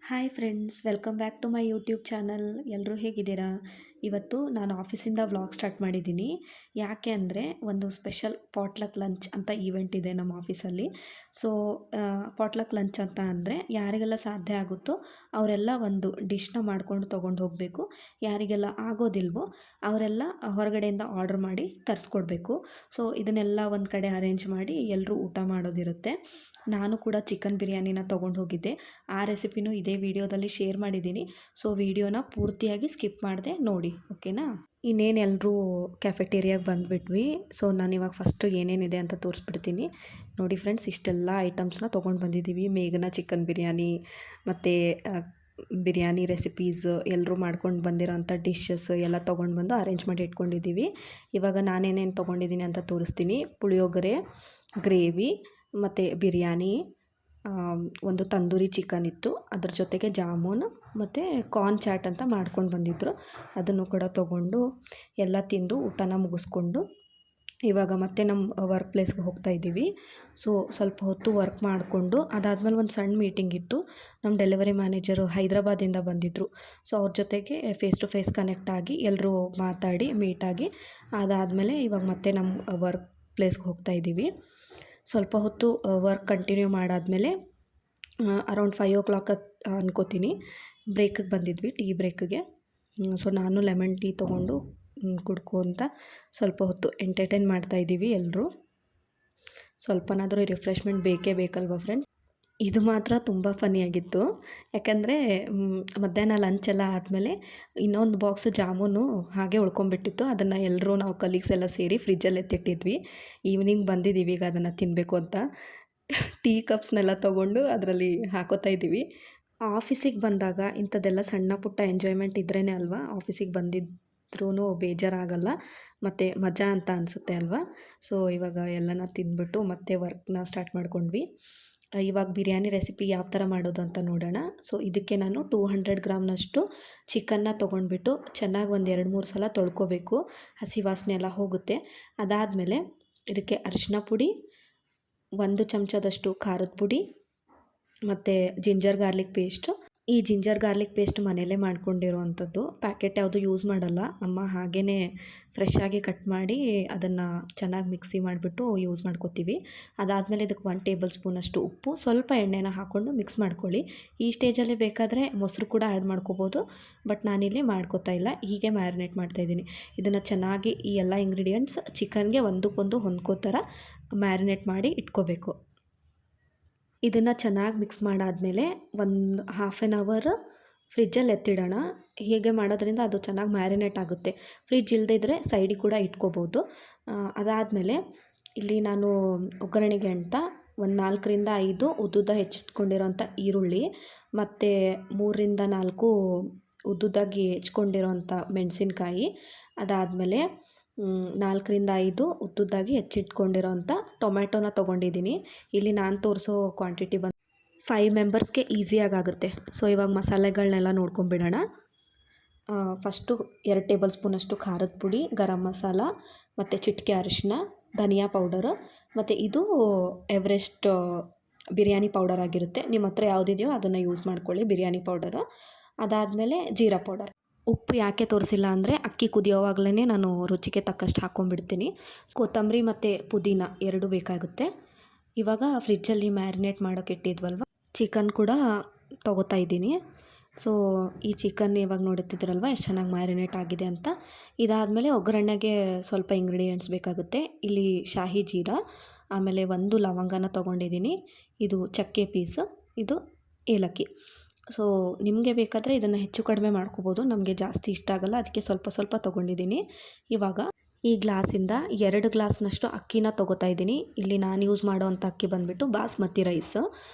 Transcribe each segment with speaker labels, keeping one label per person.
Speaker 1: Hi friends, welcome back to my YouTube channel. ಎಲ್ಲರೂ ಹೇಗಿದ್ದೀರಾ? ಇವತ್ತು ನಾನು ಆಫೀಸಿಂದ ವ್ಲಾಗ್ ಸ್ಟಾರ್ಟ್ ಮಾಡಿದ್ದೀನಿ. ಯಾಕೆ ಅಂದರೆ ಒಂದು ಸ್ಪೆಷಲ್ ಪಾಟ್ಲಕ್ ಲಂಚ್ ಅಂತ ಈವೆಂಟ್ ಇದೆ ನಮ್ಮ ಆಫೀಸಲ್ಲಿ. ಸೊ ಪಾಟ್ಲಕ್ ಲಂಚ್ ಅಂತ ಅಂದರೆ ಯಾರಿಗೆಲ್ಲ ಸಾಧ್ಯ ಆಗುತ್ತೋ ಅವರೆಲ್ಲ ಒಂದು ಡಿಶ್ನ ಮಾಡ್ಕೊಂಡು ತೊಗೊಂಡು ಹೋಗಬೇಕು. ಯಾರಿಗೆಲ್ಲ ಆಗೋದಿಲ್ವೋ ಅವರೆಲ್ಲ ಹೊರಗಡೆಯಿಂದ ಆರ್ಡರ್ ಮಾಡಿ ತರಿಸ್ಕೊಡ್ಬೇಕು. ಸೊ ಇದನ್ನೆಲ್ಲ ಒಂದು ಕಡೆ ಅರೇಂಜ್ ಮಾಡಿ ಎಲ್ಲರೂ ಊಟ ಮಾಡೋದಿರುತ್ತೆ. ನಾನು ಕೂಡ ಚಿಕನ್ ಬಿರಿಯಾನಿನ ತೊಗೊಂಡು ಹೋಗಿದ್ದೆ. ಆ ರೆಸಿಪಿನೂ ಇದೇ ವಿಡಿಯೋದಲ್ಲಿ ಶೇರ್ ಮಾಡಿದ್ದೀನಿ. ಸೊ ವಿಡಿಯೋನ ಪೂರ್ತಿಯಾಗಿ ಸ್ಕಿಪ್ ಮಾಡದೆ ನೋಡಿ, ಓಕೆನಾ? ಇನ್ನೇನು ಎಲ್ಲರೂ ಕ್ಯಾಫೆಟೇರಿಯಾಗೆ ಬಂದುಬಿಟ್ವಿ. ಸೊ ನಾನಿವಾಗ ಫಸ್ಟು ಏನೇನಿದೆ ಅಂತ ತೋರಿಸ್ಬಿಡ್ತೀನಿ. ನೋಡಿ ಫ್ರೆಂಡ್ಸ್, ಇಷ್ಟೆಲ್ಲ ಐಟಮ್ಸ್ನ ತೊಗೊಂಡು ಬಂದಿದ್ದೀವಿ. ಮೇಘನಾ ಚಿಕನ್ ಬಿರಿಯಾನಿ ಮತ್ತು ಬಿರಿಯಾನಿ ರೆಸಿಪೀಸ್, ಎಲ್ಲರೂ ಮಾಡ್ಕೊಂಡು ಬಂದಿರೋಂಥ ಡಿಶಸ್ ಎಲ್ಲ ತೊಗೊಂಡು ಬಂದು ಅರೇಂಜ್ ಮಾಡಿ ಇಟ್ಕೊಂಡಿದ್ದೀವಿ. ಇವಾಗ ನಾನೇನೇನು ತೊಗೊಂಡಿದ್ದೀನಿ ಅಂತ ತೋರಿಸ್ತೀನಿ. ಪುಳಿಯೋಗರೆ, ಗ್ರೇವಿ ಮತ್ತು ಬಿರಿಯಾನಿ, ಒಂದು ತಂದೂರಿ ಚಿಕನ್ ಇತ್ತು, ಅದ್ರ ಜೊತೆಗೆ ಜಾಮೂನ್ ಮತ್ತು ಕಾರ್ನ್ ಚಾಟ್ ಅಂತ ಮಾಡ್ಕೊಂಡು ಬಂದಿದ್ದರು. ಅದನ್ನು ಕೂಡ ತೊಗೊಂಡು ಎಲ್ಲ ತಿಂದು ಊಟನ ಮುಗಿಸ್ಕೊಂಡು ಇವಾಗ ಮತ್ತೆ ನಮ್ಮ ವರ್ಕ್ ಪ್ಲೇಸ್ಗೆ ಹೋಗ್ತಾಯಿದ್ದೀವಿ. ಸೊ ಸ್ವಲ್ಪ ಹೊತ್ತು ವರ್ಕ್ ಮಾಡಿಕೊಂಡು ಅದಾದಮೇಲೆ ಒಂದು ಸಣ್ಣ ಮೀಟಿಂಗ್ ಇತ್ತು. ನಮ್ಮ ಡೆಲಿವರಿ ಮ್ಯಾನೇಜರು ಹೈದ್ರಾಬಾದಿಂದ ಬಂದಿದ್ದರು. ಸೊ ಅವ್ರ ಜೊತೆಗೆ ಫೇಸ್ ಟು ಫೇಸ್ ಕನೆಕ್ಟ್ ಆಗಿ ಎಲ್ಲರೂ ಮಾತಾಡಿ ಮೀಟಾಗಿ ಅದಾದಮೇಲೆ ಇವಾಗ ಮತ್ತೆ ನಮ್ಮ ವರ್ಕ್ ಪ್ಲೇಸ್ಗೆ ಹೋಗ್ತಾಯಿದ್ದೀವಿ. ಸ್ವಲ್ಪ ಹೊತ್ತು ವರ್ಕ್ ಕಂಟಿನ್ಯೂ ಮಾಡಾದಮೇಲೆ ಅರೌಂಡ್ 5 o'clock ಅನ್ಕೋತೀನಿ ಬ್ರೇಕಿಗೆ ಬಂದಿದ್ವಿ, ಟೀ ಬ್ರೇಕಿಗೆ. ಸೊ ನಾನು ಲೆಮನ್ ಟೀ ತೊಗೊಂಡು ಕುಡ್ಕೊತ ಸ್ವಲ್ಪ ಹೊತ್ತು ಎಂಟರ್ಟೈನ್ ಮಾಡ್ತಾಯಿದ್ದೀವಿ ಎಲ್ಲರೂ. ಸ್ವಲ್ಪನಾದರೂ ರಿಫ್ರೆಶ್ಮೆಂಟ್ ಬೇಕೇ ಬೇಕಲ್ವ ಫ್ರೆಂಡ್ಸ್? ಇದು ಮಾತ್ರ ತುಂಬ ಫನ್ನಿಯಾಗಿತ್ತು. ಯಾಕಂದರೆ ಮಧ್ಯಾಹ್ನ ಲಂಚೆಲ್ಲ ಆದಮೇಲೆ ಇನ್ನೊಂದು ಬಾಕ್ಸ್ ಜಾಮೂನು ಹಾಗೆ ಉಳ್ಕೊಂಬಿಟ್ಟಿತ್ತು. ಅದನ್ನು ಎಲ್ಲರೂ ನಾವು ಕಲೀಗ್ಸ್ ಎಲ್ಲ ಸೇರಿ ಫ್ರಿಜ್ಜಲ್ಲಿ ಎತ್ತಿಟ್ಟಿದ್ವಿ. ಈವ್ನಿಂಗ್ ಬಂದಿದ್ದೀವಿ ಈಗ ಅದನ್ನು ತಿನ್ನಬೇಕು ಅಂತ. ಟೀ ಕಪ್ಸ್ನೆಲ್ಲ ತೊಗೊಂಡು ಅದರಲ್ಲಿ ಹಾಕೋತಾ ಇದ್ದೀವಿ. ಆಫೀಸಿಗೆ ಬಂದಾಗ ಇಂಥದ್ದೆಲ್ಲ ಸಣ್ಣ ಪುಟ್ಟ ಎಂಜಾಯ್ಮೆಂಟ್ ಇದ್ರೇ ಅಲ್ವಾ ಆಫೀಸಿಗೆ ಬಂದಿದ್ರೂ ಬೇಜಾರಾಗಲ್ಲ ಮತ್ತು ಮಜಾ ಅಂತ ಅನಿಸುತ್ತೆ ಅಲ್ವಾ? ಸೊ ಇವಾಗ ಎಲ್ಲನ ತಿಂದ್ಬಿಟ್ಟು ಮತ್ತೆ ವರ್ಕ್ನ ಸ್ಟಾರ್ಟ್ ಮಾಡ್ಕೊಂಡ್ವಿ. ಇವಾಗ ಬಿರಿಯಾನಿ ರೆಸಿಪಿ ಯಾವ ಥರ ಮಾಡೋದು ಅಂತ ನೋಡೋಣ. ಸೊ ಇದಕ್ಕೆ ನಾನು 200 ಗ್ರಾಮ್ನಷ್ಟು ಚಿಕನ್ನ ತೊಗೊಂಡ್ಬಿಟ್ಟು ಚೆನ್ನಾಗಿ ಒಂದು 2-3 ಸಲ ತೊಳ್ಕೊಬೇಕು, ಹಸಿ ವಾಸನೆ ಎಲ್ಲ ಹೋಗುತ್ತೆ. ಅದಾದಮೇಲೆ ಇದಕ್ಕೆ ಅರಿಶಿನ ಪುಡಿ, 1 ಚಮಚದಷ್ಟು ಖಾರದ ಪುಡಿ ಮತ್ತು ಜಿಂಜರ್ ಗಾರ್ಲಿಕ್ ಪೇಸ್ಟು. ಈ ಜಿಂಜರ್ ಗಾರ್ಲಿಕ್ ಪೇಸ್ಟ್ ಮನೆಯಲ್ಲೇ ಮಾಡ್ಕೊಂಡಿರೋವಂಥದ್ದು, ಪ್ಯಾಕೆಟ್ ಯಾವುದು ಯೂಸ್ ಮಾಡಲ್ಲ. ಅಮ್ಮ ಹಾಗೇ ಫ್ರೆಶ್ಶಾಗಿ ಕಟ್ ಮಾಡಿ ಅದನ್ನು ಚೆನ್ನಾಗಿ ಮಿಕ್ಸಿ ಮಾಡಿಬಿಟ್ಟು ಯೂಸ್ ಮಾಡ್ಕೋತೀವಿ. ಅದಾದಮೇಲೆ ಇದಕ್ಕೆ 1 ಟೇಬಲ್ ಸ್ಪೂನಷ್ಟು ಉಪ್ಪು, ಸ್ವಲ್ಪ ಎಣ್ಣೆನ ಹಾಕ್ಕೊಂಡು ಮಿಕ್ಸ್ ಮಾಡ್ಕೊಳ್ಳಿ. ಈ ಸ್ಟೇಜಲ್ಲಿ ಬೇಕಾದರೆ ಮೊಸರು ಕೂಡ ಆ್ಯಡ್ ಮಾಡ್ಕೋಬೋದು, ಬಟ್ ನಾನಿಲ್ಲಿ ಮಾಡ್ಕೋತಾ ಇಲ್ಲ, ಹೀಗೆ ಮ್ಯಾರಿನೇಟ್ ಮಾಡ್ತಾಯಿದ್ದೀನಿ. ಇದನ್ನು ಚೆನ್ನಾಗಿ ಈ ಎಲ್ಲ ಇಂಗ್ರೀಡಿಯೆಂಟ್ಸ್ ಚಿಕನ್ಗೆ ಒಂದಕ್ಕೊಂದು ಹೊಂದ್ಕೋ ಥರ ಮ್ಯಾರಿನೇಟ್ ಮಾಡಿ ಇಟ್ಕೋಬೇಕು. ಇದನ್ನು ಚೆನ್ನಾಗಿ ಮಿಕ್ಸ್ ಮಾಡಾದಮೇಲೆ ಒಂದು 1/2 ಅವರ್ ಫ್ರಿಜ್ಜಲ್ಲಿ ಎತ್ತಿಡೋಣ. ಹೀಗೆ ಮಾಡೋದ್ರಿಂದ ಅದು ಚೆನ್ನಾಗಿ ಮ್ಯಾರಿನೇಟ್ ಆಗುತ್ತೆ. ಫ್ರಿಜ್ ಇಲ್ಲದೇ ಇದ್ದರೆ ಸೈಡಿಗೆ ಕೂಡ ಇಟ್ಕೋಬೋದು. ಅದಾದಮೇಲೆ ಇಲ್ಲಿ ನಾನು ಒಗ್ಗರಣೆಗೆ ಅಂತ ಒಂದು 4-5 ಉದ್ದುದ್ದ ಹೆಚ್ಚಿಟ್ಕೊಂಡಿರೋಂಥ ಈರುಳ್ಳಿ ಮತ್ತು 3-4 ಉದ್ದುದ್ದಾಗಿ ಹೆಚ್ಕೊಂಡಿರೋಂಥ ಮೆಣಸಿನ್ಕಾಯಿ, ಅದಾದಮೇಲೆ 4-5 ಉದ್ದುದ್ದಾಗಿ ಹೆಚ್ಚಿಟ್ಕೊಂಡಿರೋಂಥ ಟೊಮ್ಯಾಟೋನ ತೊಗೊಂಡಿದ್ದೀನಿ. ಇಲ್ಲಿ ನಾನು ತೋರಿಸೋ ಕ್ವಾಂಟಿಟಿ ಬಂದು 5 ಮೆಂಬರ್ಸ್ಗೆ ಈಸಿಯಾಗುತ್ತೆ. ಸೊ ಇವಾಗ ಮಸಾಲೆಗಳನ್ನೆಲ್ಲ ನೋಡ್ಕೊಂಬಿಡೋಣ. ಫಸ್ಟು 2 ಟೇಬಲ್ ಸ್ಪೂನಷ್ಟು ಖಾರದ ಪುಡಿ, ಗರಂ ಮಸಾಲ ಮತ್ತು ಚಿಟಿಕೆ ಅರಿಶಿನ, ಧನಿಯಾ ಪೌಡರು ಮತ್ತು ಇದು ಎವರೆಸ್ಟ್ ಬಿರಿಯಾನಿ ಪೌಡರ್ ಆಗಿರುತ್ತೆ. ನಿಮ್ಮ ಹತ್ರ ಯಾವುದಿದೆಯೋ ಅದನ್ನು ಯೂಸ್ ಮಾಡ್ಕೊಳ್ಳಿ, ಬಿರಿಯಾನಿ ಪೌಡರು. ಅದಾದಮೇಲೆ ಜೀರಾ ಪೌಡರ್. ಉಪ್ಪು ಯಾಕೆ ತೋರಿಸಿಲ್ಲ ಅಂದರೆ ಅಕ್ಕಿ ಕುದಿಯೋವಾಗಲೇ ನಾನು ರುಚಿಗೆ ತಕ್ಕಷ್ಟು ಹಾಕ್ಕೊಂಡ್ಬಿಡ್ತೀನಿ. ಕೊತ್ತಂಬರಿ ಮತ್ತು ಪುದೀನ 2 ಬೇಕಾಗುತ್ತೆ. ಇವಾಗ ಫ್ರಿಜ್ಜಲ್ಲಿ ಮ್ಯಾರಿನೇಟ್ ಮಾಡೋಕೆ ಇಟ್ಟಿದ್ವಲ್ವ, ಚಿಕನ್ ಕೂಡ ತೊಗೋತಾ ಇದ್ದೀನಿ. ಸೊ ಈ ಚಿಕನ್ ಇವಾಗ ನೋಡುತ್ತಿದ್ದೀರಲ್ವ ಎಷ್ಟು ಚೆನ್ನಾಗಿ ಮ್ಯಾರಿನೇಟ್ ಆಗಿದೆ ಅಂತ. ಇದಾದಮೇಲೆ ಒಗ್ಗರಣೆಗೆ ಸ್ವಲ್ಪ ಇಂಗ್ರೀಡಿಯೆಂಟ್ಸ್ ಬೇಕಾಗುತ್ತೆ. ಇಲ್ಲಿ ಶಾಹಿ ಜೀರಾ, ಆಮೇಲೆ 1 ಲವಂಗನ ತೊಗೊಂಡಿದ್ದೀನಿ, ಇದು ಚಕ್ಕೆ ಪೀಸು, ಇದು ಏಲಕ್ಕಿ. ಸೊ ನಿಮಗೆ ಬೇಕಾದರೆ ಇದನ್ನು ಹೆಚ್ಚು ಕಡಿಮೆ ಮಾಡ್ಕೋಬೋದು, ನಮಗೆ ಜಾಸ್ತಿ ಇಷ್ಟ ಆಗಲ್ಲ, ಅದಕ್ಕೆ ಸ್ವಲ್ಪ ಸ್ವಲ್ಪ ತೊಗೊಂಡಿದ್ದೀನಿ. ಇವಾಗ ಈ ಗ್ಲಾಸಿಂದ 2 ಗ್ಲಾಸ್ನಷ್ಟು ಅಕ್ಕಿನ ತೊಗೋತಾ ಇದ್ದೀನಿ. ಇಲ್ಲಿ ನಾನು ಯೂಸ್ ಮಾಡೋವಂಥ ಅಕ್ಕಿ ಬಂದುಬಿಟ್ಟು ಬಾಸ್ಮತಿ ರೈಸ್.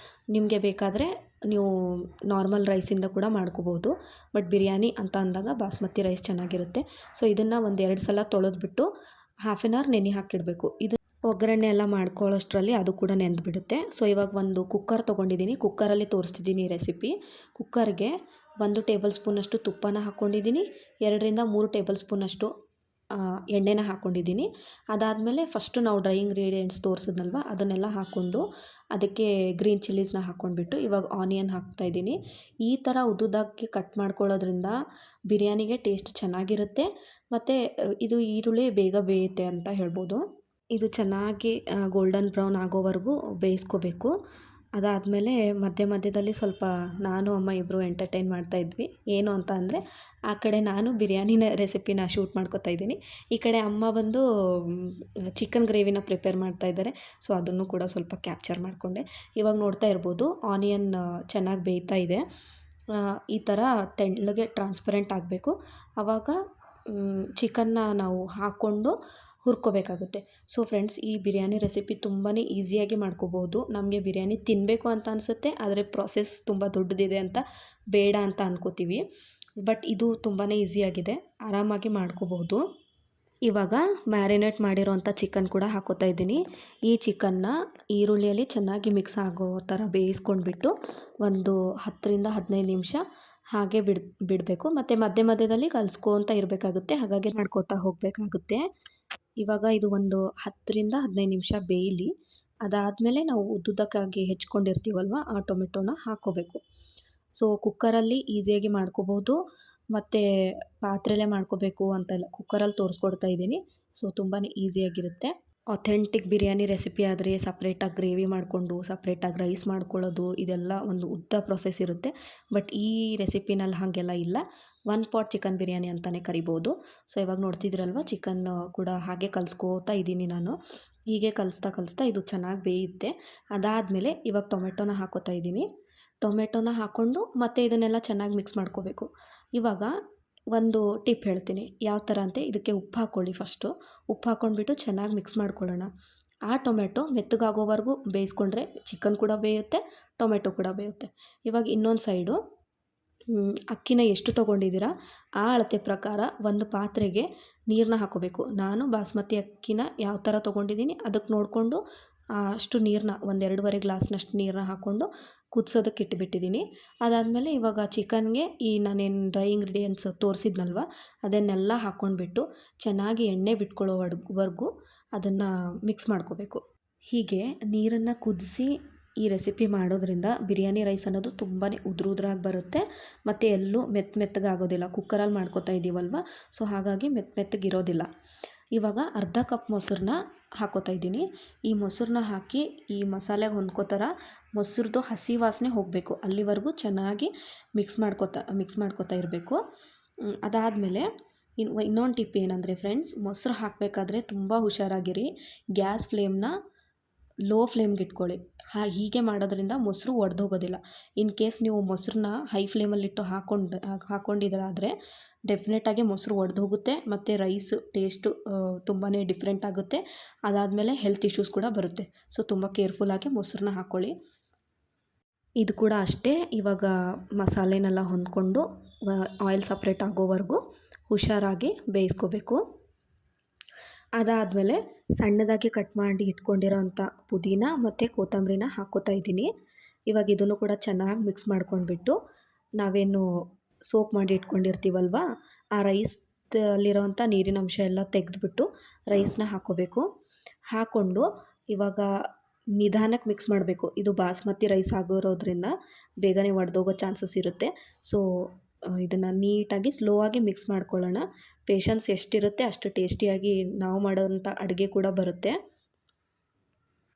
Speaker 1: ನಿಮಗೆ ಬೇಕಾದರೆ ನೀವು ನಾರ್ಮಲ್ ರೈಸಿಂದ ಕೂಡ ಮಾಡ್ಕೋಬೋದು, ಬಟ್ ಬಿರಿಯಾನಿ ಅಂತ ಅಂದಾಗ ಬಾಸ್ಮತಿ ರೈಸ್ ಚೆನ್ನಾಗಿರುತ್ತೆ. ಸೊ ಇದನ್ನು 1-2 ಸಲ ತೊಳೆದ್ಬಿಟ್ಟು 1/2 ಅವರ್ ನೆನೆ ಹಾಕಿಡಬೇಕು. ಇದು ಒಗ್ಗರಣೆ ಎಲ್ಲ ಮಾಡ್ಕೊಳ್ಳೋಷ್ಟರಲ್ಲಿ ಅದು ಕೂಡ ನೆಂದುಬಿಡುತ್ತೆ. ಸೊ ಇವಾಗ ಒಂದು ಕುಕ್ಕರ್ ತೊಗೊಂಡಿದ್ದೀನಿ, ಕುಕ್ಕರಲ್ಲಿ ತೋರಿಸ್ತಿದ್ದೀನಿ ಈ ರೆಸಿಪಿ. ಕುಕ್ಕರ್ಗೆ 1 ಟೇಬಲ್ ಸ್ಪೂನಷ್ಟು ತುಪ್ಪನ ಹಾಕ್ಕೊಂಡಿದ್ದೀನಿ, 2-3 ಟೇಬಲ್ ಸ್ಪೂನಷ್ಟು ಎಣ್ಣೆನ ಹಾಕ್ಕೊಂಡಿದ್ದೀನಿ. ಅದಾದಮೇಲೆ ಫಸ್ಟು ನಾವು ಡ್ರೈ ಇಂಗ್ರೀಡಿಯೆಂಟ್ಸ್ ತೋರಿಸಿದ್ನಲ್ವ ಅದನ್ನೆಲ್ಲ ಹಾಕ್ಕೊಂಡು ಅದಕ್ಕೆ ಗ್ರೀನ್ ಚಿಲ್ಲೀಸ್ನ ಹಾಕ್ಕೊಂಡ್ಬಿಟ್ಟು ಇವಾಗ ಆನಿಯನ್ ಹಾಕ್ತಾಯಿದ್ದೀನಿ. ಈ ಥರ ಉದ್ದುದ್ದಕ್ಕೆ ಕಟ್ ಮಾಡ್ಕೊಳ್ಳೋದ್ರಿಂದ ಬಿರಿಯಾನಿಗೆ ಟೇಸ್ಟ್ ಚೆನ್ನಾಗಿರುತ್ತೆ ಮತ್ತು ಇದು ಈರುಳ್ಳಿ ಬೇಗ ಬೇಯುತ್ತೆ ಅಂತ ಹೇಳ್ಬೋದು. ಇದು ಚೆನ್ನಾಗಿ ಗೋಲ್ಡನ್ ಬ್ರೌನ್ ಆಗೋವರೆಗೂ ಬೇಯಿಸ್ಕೋಬೇಕು. ಅದಾದಮೇಲೆ ಮಧ್ಯದಲ್ಲಿ ಸ್ವಲ್ಪ ನಾನು ಅಮ್ಮ ಇಬ್ಬರು ಎಂಟರ್ಟೈನ್ ಮಾಡ್ತಾಯಿದ್ವಿ. ಏನು ಅಂತ ಅಂದರೆ ಆ ಕಡೆ ನಾನು ಬಿರಿಯಾನಿನ ರೆಸಿಪಿನ ಶೂಟ್ ಮಾಡ್ಕೊತಾ ಇದ್ದೀನಿ. ಈ ಕಡೆ ಅಮ್ಮ ಬಂದು ಚಿಕನ್ ಗ್ರೇವಿನ ಪ್ರಿಪೇರ್ ಮಾಡ್ತಾಯಿದ್ದಾರೆ. ಸೊ ಅದನ್ನು ಕೂಡ ಸ್ವಲ್ಪ ಕ್ಯಾಪ್ಚರ್ ಮಾಡಿಕೊಂಡೆ. ಇವಾಗ ನೋಡ್ತಾ ಇರ್ಬೋದು ಆನಿಯನ್ ಚೆನ್ನಾಗಿ ಬೇಯ್ತಾ ಇದೆ. ಈ ಥರ ತೆಳ್ಳಗೆ ಟ್ರಾನ್ಸ್ಪರೆಂಟ್ ಆಗಬೇಕು. ಆವಾಗ ಚಿಕನ್ನ ನಾವು ಹಾಕ್ಕೊಂಡು ಹುರ್ಕೋಬೇಕಾಗುತ್ತೆ. ಸೊ ಫ್ರೆಂಡ್ಸ್, ಈ ಬಿರಿಯಾನಿ ರೆಸಿಪಿ ತುಂಬಾ ಈಸಿಯಾಗಿ ಮಾಡ್ಕೋಬೋದು. ನಮಗೆ ಬಿರಿಯಾನಿ ತಿನ್ನಬೇಕು ಅಂತ ಅನಿಸುತ್ತೆ, ಆದರೆ ಪ್ರೊಸೆಸ್ ತುಂಬ ದೊಡ್ಡದಿದೆ ಅಂತ ಬೇಡ ಅಂತ ಅನ್ಕೋತೀವಿ. ಬಟ್ ಇದು ತುಂಬಾ ಈಸಿಯಾಗಿದೆ, ಆರಾಮಾಗಿ ಮಾಡ್ಕೋಬಹುದು. ಇವಾಗ ಮ್ಯಾರಿನೇಟ್ ಮಾಡಿರೋಂಥ ಚಿಕನ್ ಕೂಡ ಹಾಕೋತಾ ಇದ್ದೀನಿ. ಈ ಚಿಕನ್ನ ಈರುಳ್ಳಿಯಲ್ಲಿ ಚೆನ್ನಾಗಿ ಮಿಕ್ಸ್ ಆಗೋ ಥರ ಬೇಯಿಸ್ಕೊಂಡ್ಬಿಟ್ಟು ಒಂದು 10-15 ನಿಮಿಷ ಹಾಗೆ ಬಿಡಬೇಕು. ಮತ್ತು ಮಧ್ಯದಲ್ಲಿ ಕಲಿಸ್ಕೊತ ಇರಬೇಕಾಗುತ್ತೆ, ಹಾಗಾಗಿ ಮಾಡ್ಕೋತಾ ಹೋಗಬೇಕಾಗುತ್ತೆ. ಇವಾಗ ಇದು ಒಂದು 10-15 ನಿಮಿಷ ಬೇಯಲಿ. ಅದಾದಮೇಲೆ ನಾವು ಉದ್ದುದ್ದಕ್ಕಾಗಿ ಹೆಚ್ಕೊಂಡಿರ್ತೀವಲ್ವ ಆ ಟೊಮೆಟೊನ ಹಾಕ್ಕೋಬೇಕು. ಸೊ ಕುಕ್ಕರಲ್ಲಿ ಈಸಿಯಾಗಿ ಮಾಡ್ಕೋಬೋದು, ಮತ್ತು ಪಾತ್ರೆಯಲ್ಲೇ ಮಾಡ್ಕೋಬೇಕು ಅಂತೆಲ್ಲ ಕುಕ್ಕರಲ್ಲಿ ತೋರಿಸ್ಕೊಡ್ತಾ ಇದ್ದೀನಿ. ಸೊ ತುಂಬಾ ಈಸಿಯಾಗಿರುತ್ತೆ. ಅಥೆಂಟಿಕ್ ಬಿರಿಯಾನಿ ರೆಸಿಪಿ ಆದರೆ ಸಪ್ರೇಟಾಗಿ ಗ್ರೇವಿ ಮಾಡಿಕೊಂಡು ಸಪ್ರೇಟಾಗಿ ರೈಸ್ ಮಾಡ್ಕೊಳ್ಳೋದು ಇದೆಲ್ಲ ಒಂದು ಉದ್ದ ಪ್ರೊಸೆಸ್ ಇರುತ್ತೆ. ಬಟ್ ಈ ರೆಸಿಪಿನಲ್ಲಿ ಹಾಗೆಲ್ಲ ಇಲ್ಲ. ಒನ್ ಪಾಟ್ ಚಿಕನ್ ಬಿರಿಯಾನಿ ಅಂತಲೇ ಕರಿಬೋದು. ಸೊ ಇವಾಗ ನೋಡ್ತಿದ್ದೀರಲ್ವ ಚಿಕನ್ ಕೂಡ ಹಾಗೆ ಕಲಿಸ್ಕೋತಾ ಇದ್ದೀನಿ ನಾನು. ಹೀಗೆ ಕಲಿಸ್ತಾ ಇದು ಚೆನ್ನಾಗಿ ಬೇಯುತ್ತೆ. ಅದಾದಮೇಲೆ ಇವಾಗ ಟೊಮೆಟೊನ ಹಾಕೋತಾ ಇದ್ದೀನಿ. ಟೊಮೆಟೊನ ಹಾಕ್ಕೊಂಡು ಮತ್ತು ಇದನ್ನೆಲ್ಲ ಚೆನ್ನಾಗಿ ಮಿಕ್ಸ್ ಮಾಡ್ಕೋಬೇಕು. ಇವಾಗ ಒಂದು ಟಿಪ್ ಹೇಳ್ತೀನಿ ಯಾವ ಥರ ಅಂತೆ. ಇದಕ್ಕೆ ಉಪ್ಪು ಹಾಕ್ಕೊಳ್ಳಿ ಫಸ್ಟು. ಉಪ್ಪು ಹಾಕ್ಕೊಂಡ್ಬಿಟ್ಟು ಚೆನ್ನಾಗಿ ಮಿಕ್ಸ್ ಮಾಡ್ಕೊಳ್ಳೋಣ. ಆ ಟೊಮೆಟೊ ಮೆತ್ತಗಾಗೋವರೆಗೂ ಬೇಯಿಸ್ಕೊಂಡ್ರೆ ಚಿಕನ್ ಕೂಡ ಬೇಯುತ್ತೆ, ಟೊಮೆಟೊ ಕೂಡ ಬೇಯುತ್ತೆ. ಇವಾಗ ಇನ್ನೊಂದು ಸೈಡು ಅಕ್ಕಿನ ಎಷ್ಟು ತೊಗೊಂಡಿದ್ದೀರಾ ಆ ಅಳತೆ ಪ್ರಕಾರ ಒಂದು ಪಾತ್ರೆಗೆ ನೀರನ್ನ ಹಾಕ್ಕೋಬೇಕು. ನಾನು ಬಾಸ್ಮತಿ ಅಕ್ಕಿನ ಯಾವ ಥರ ತೊಗೊಂಡಿದ್ದೀನಿ ಅದಕ್ಕೆ ನೋಡಿಕೊಂಡು ಅಷ್ಟು ನೀರನ್ನ 1-2.5 ಗ್ಲಾಸ್ನಷ್ಟು ನೀರನ್ನ ಹಾಕ್ಕೊಂಡು ಕುದಿಸೋದಕ್ಕೆ ಇಟ್ಬಿಟ್ಟಿದ್ದೀನಿ. ಅದಾದಮೇಲೆ ಇವಾಗ ಚಿಕನ್ಗೆ ಈ ನಾನೇನು ಡ್ರೈ ಇಂಗ್ರೀಡಿಯೆಂಟ್ಸ್ ತೋರಿಸಿದ್ನಲ್ವ ಅದನ್ನೆಲ್ಲ ಹಾಕ್ಕೊಂಡ್ಬಿಟ್ಟು ಚೆನ್ನಾಗಿ ಎಣ್ಣೆ ಬಿಟ್ಕೊಳ್ಳೋವರೆಗೂ ಅದನ್ನು ಮಿಕ್ಸ್ ಮಾಡ್ಕೋಬೇಕು. ಹೀಗೆ ನೀರನ್ನು ಕುದಿಸಿ ಈ ರೆಸಿಪಿ ಮಾಡೋದ್ರಿಂದ ಬಿರಿಯಾನಿ ರೈಸ್ ಅನ್ನೋದು ತುಂಬಾ ಉದುರಾಗಿ ಬರುತ್ತೆ ಮತ್ತು ಎಲ್ಲೂ ಮೆತ್ತಗಾಗೋದಿಲ್ಲ. ಕುಕ್ಕರಲ್ಲಿ ಮಾಡ್ಕೋತಾ ಇದ್ದೀವಲ್ವ, ಸೊ ಹಾಗಾಗಿ ಮೆತ್ತಗಿರೋದಿಲ್ಲ. ಇವಾಗ ಅರ್ಧ ಕಪ್ ಮೊಸರನ್ನ ಹಾಕೋತಾ ಇದ್ದೀನಿ. ಈ ಮೊಸರನ್ನ ಹಾಕಿ ಈ ಮಸಾಲೆಗೆ ಹೊಂದ್ಕೋತಾರ ಮೊಸರದ್ದು ಹಸಿ ವಾಸನೆ ಹೋಗಬೇಕು, ಅಲ್ಲಿವರೆಗೂ ಚೆನ್ನಾಗಿ ಮಿಕ್ಸ್ ಮಾಡ್ಕೋತಾ ಇರಬೇಕು. ಅದಾದಮೇಲೆ ಇನ್ನೊಂದು ಟಿಪ್ ಏನಂದರೆ ಫ್ರೆಂಡ್ಸ್, ಮೊಸರು ಹಾಕಬೇಕಾದ್ರೆ ತುಂಬ ಹುಷಾರಾಗಿರಿ. ಗ್ಯಾಸ್ ಫ್ಲೇಮ್ನ ಲೋ ಫ್ಲೇಮ್ಗೆ ಇಟ್ಕೊಳ್ಳಿ. ಹೀಗೆ ಮಾಡೋದ್ರಿಂದ ಮೊಸರು ಒಡೆದೋಗೋದಿಲ್ಲ. ಇನ್ ಕೇಸ್ ನೀವು ಮೊಸರನ್ನ ಹೈ ಫ್ಲೇಮಲ್ಲಿಟ್ಟು ಹಾಕ್ಕೊಂಡಿದ್ದಾದ್ರೆ ಡೆಫಿನೆಟಾಗಿ ಮೊಸರು ಒಡೆದೋಗುತ್ತೆ ಮತ್ತು ರೈಸ್ ಟೇಸ್ಟು ತುಂಬಾ ಡಿಫ್ರೆಂಟ್ ಆಗುತ್ತೆ. ಅದಾದಮೇಲೆ ಹೆಲ್ತ್ ಇಶ್ಯೂಸ್ ಕೂಡ ಬರುತ್ತೆ. ಸೊ ತುಂಬ ಕೇರ್ಫುಲ್ಲಾಗಿ ಮೊಸರನ್ನ ಹಾಕ್ಕೊಳ್ಳಿ. ಇದು ಕೂಡ ಅಷ್ಟೇ. ಇವಾಗ ಮಸಾಲೆನೆಲ್ಲ ಹೊಂದ್ಕೊಂಡು ಆಯಿಲ್ ಸಪ್ರೇಟ್ ಆಗೋವರೆಗೂ ಹುಷಾರಾಗಿ ಬೇಯಿಸ್ಕೋಬೇಕು. ಅದಾದಮೇಲೆ ಸಣ್ಣದಾಗಿ ಕಟ್ ಮಾಡಿ ಇಟ್ಕೊಂಡಿರೋಂಥ ಪುದೀನ ಮತ್ತು ಕೊತ್ತಂಬರಿನ ಹಾಕ್ಕೋತಾ ಇದ್ದೀನಿ. ಇವಾಗ ಇದನ್ನು ಕೂಡ ಚೆನ್ನಾಗಿ ಮಿಕ್ಸ್ ಮಾಡ್ಕೊಂಡ್ಬಿಟ್ಟು ನಾವೇನು ಸೋಕ್ ಮಾಡಿ ಇಟ್ಕೊಂಡಿರ್ತೀವಲ್ವ ಆ ರೈಸಲ್ಲಿರೋವಂಥ ನೀರಿನ ಅಂಶ ಎಲ್ಲ ತೆಗೆದ್ಬಿಟ್ಟು ರೈಸನ್ನ ಹಾಕ್ಕೋಬೇಕು. ಹಾಕ್ಕೊಂಡು ಇವಾಗ ನಿಧಾನಕ್ಕೆ ಮಿಕ್ಸ್ ಮಾಡಬೇಕು. ಇದು ಬಾಸ್ಮತಿ ರೈಸ್ ಆಗಿರೋದ್ರಿಂದ ಬೇಗನೆ ಒಡೆದೋಗೋ ಚಾನ್ಸಸ್ ಇರುತ್ತೆ. ಸೊ ಇದನ್ನು ನೀಟಾಗಿ ಸ್ಲೋ ಆಗಿ ಮಿಕ್ಸ್ ಮಾಡ್ಕೊಳ್ಳೋಣ. ಪೇಷನ್ಸ್ ಎಷ್ಟಿರುತ್ತೆ ಅಷ್ಟು ಟೇಸ್ಟಿಯಾಗಿ ನಾವು ಮಾಡೋವಂಥ ಅಡುಗೆ ಕೂಡ ಬರುತ್ತೆ.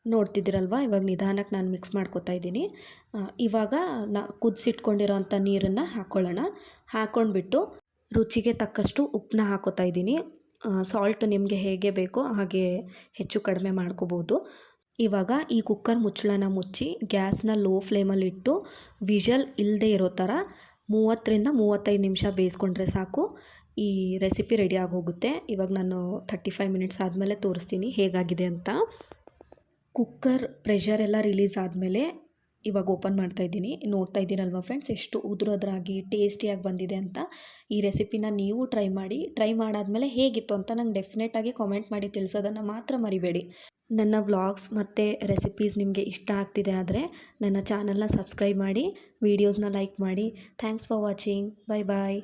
Speaker 1: ನೋಡ್ತಿದ್ದೀರಲ್ವ, ಇವಾಗ ನಿಧಾನಕ್ಕೆ ನಾನು ಮಿಕ್ಸ್ ಮಾಡ್ಕೊತಾ ಇದ್ದೀನಿ. ಇವಾಗ ಕುದಿಸಿಟ್ಕೊಂಡಿರೋಂಥ ನೀರನ್ನು ಹಾಕ್ಕೊಳ್ಳೋಣ. ಹಾಕ್ಕೊಂಡ್ಬಿಟ್ಟು ರುಚಿಗೆ ತಕ್ಕಷ್ಟು ಉಪ್ಪನ್ನ ಹಾಕ್ಕೋತಾ ಇದ್ದೀನಿ. ಸಾಲ್ಟ್ ನಿಮಗೆ ಹೇಗೆ ಬೇಕೋ ಹಾಗೆ ಹೆಚ್ಚು ಕಡಿಮೆ ಮಾಡ್ಕೋಬೋದು. ಇವಾಗ ಈ ಕುಕ್ಕರ್ ಮುಚ್ಚಳನ ಮುಚ್ಚಿ ಗ್ಯಾಸ್ನ ಲೋ ಫ್ಲೇಮಲ್ಲಿಟ್ಟು ವಿಷಲ್ ಇಲ್ಲದೆ ಇರೋ ಥರ 30-35 ನಿಮಿಷ ಬೇಯಿಸ್ಕೊಂಡ್ರೆ ಸಾಕು. ಈ ರೆಸಿಪಿ ರೆಡಿ ಆಗೋಗುತ್ತೆ. ಇವಾಗ ನಾನು 35 ಮಿನಿಟ್ಸ್ ಆದಮೇಲೆ ತೋರಿಸ್ತೀನಿ ಹೇಗಾಗಿದೆ ಅಂತ. ಕುಕ್ಕರ್ ಪ್ರೆಷರ್ ಎಲ್ಲ ರಿಲೀಸ್ ಆದಮೇಲೆ ಇವಾಗ ಓಪನ್ ಮಾಡ್ತಾಯಿದ್ದೀನಿ. ನೋಡ್ತಾ ಇದ್ದೀರಲ್ವ ಫ್ರೆಂಡ್ಸ್, ಎಷ್ಟು ಉದುರೋದ್ರಾಗಿ ಟೇಸ್ಟಿಯಾಗಿ ಬಂದಿದೆ ಅಂತ. ಈ ರೆಸಿಪಿನ ನೀವು ಟ್ರೈ ಮಾಡಾದಮೇಲೆ ಹೇಗಿತ್ತು ಅಂತ ನಂಗೆ ಡೆಫಿನೆಟಾಗಿ ಕಾಮೆಂಟ್ ಮಾಡಿ ತಿಳಿಸೋದನ್ನು ಮಾತ್ರ ಮರಿಬೇಡಿ. ನನ್ನ ವ್ಲಾಗ್ಸ್ ಮತ್ತು ರೆಸಿಪೀಸ್ ನಿಮಗೆ ಇಷ್ಟ ಆಗ್ತಿದೆ ಆದರೆ ನನ್ನ ಚಾನಲ್ನ ಸಬ್ಸ್ಕ್ರೈಬ್ ಮಾಡಿ, ವೀಡಿಯೋಸ್ನ ಲೈಕ್ ಮಾಡಿ. Thanks for watching. Bye bye.